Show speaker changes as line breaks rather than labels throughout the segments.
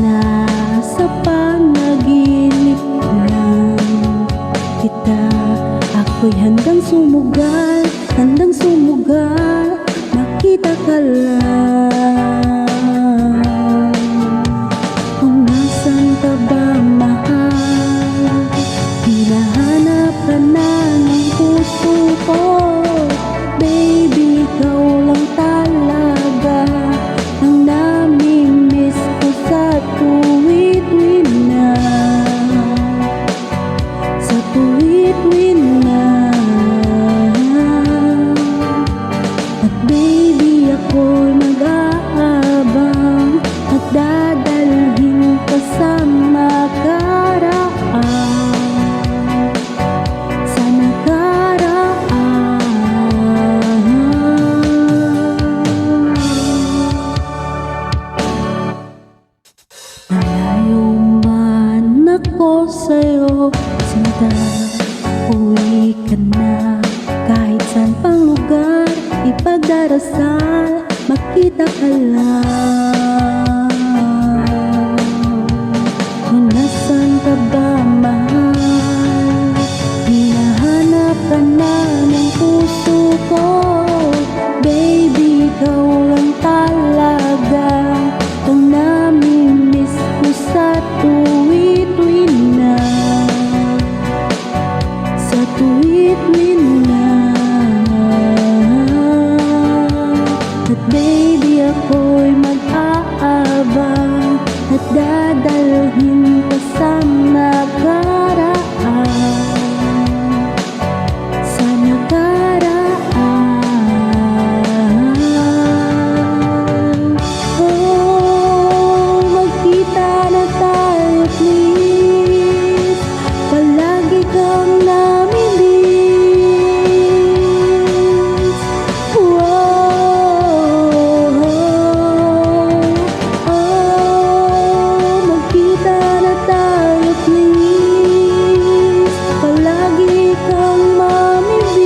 Nasa panaginip lang kita. Ako'y handang sumugal, makita ka lang. Kung nasan ka ba, mahal, hinahanap ka na ng puso ko. Baby, ikaw lang talaga ang nami-miss ko sa tuwid-tuwid na, sa tuwid-tuwid na. At baby, ako'y mag-aabang at dadalhin ka sa nakaraan, sa nakaraan. Nalayo man ako sa'yo, sinta, uwi ka na. Kahit saan pang lugar ipagdarasal, makita ka lang. Kung nasan ka ba, mahal, hinahanap ka na ng puso ko. Baby, ikaw lang talaga ang nami-miss ko sa tuwid-tuwid na, sa tuwid-tuwid na. At baby, ako'y mag-aabang at dadalhin ka sa nakaraan, sa nakaraan. Oh, magkita na tayo please, palagi kang nami-miss. Magkita na tayo please, palagi kang mamimiss.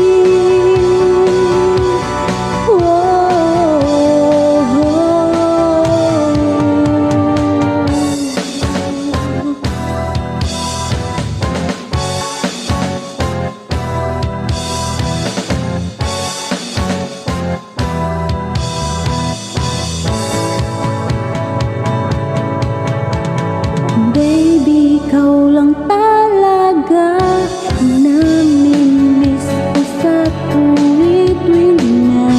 Baby, ikaw lang talaga ang nami-miss ko sa tuwid-tuwid na,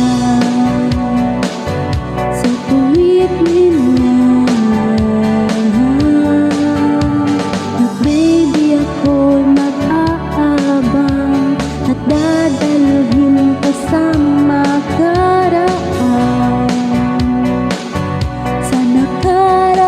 sa tuwid-tuwid na. At baby, ako'y mag-aabang at dadalhin ka sa nakaraan, sa nakaraan.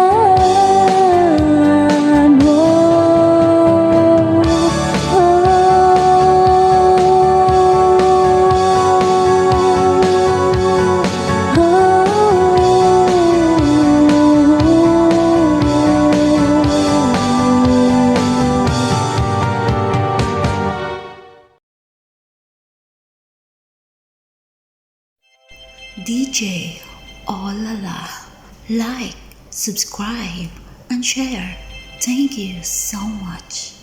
DJ Olala. Like, subscribe, and share. Thank you so much.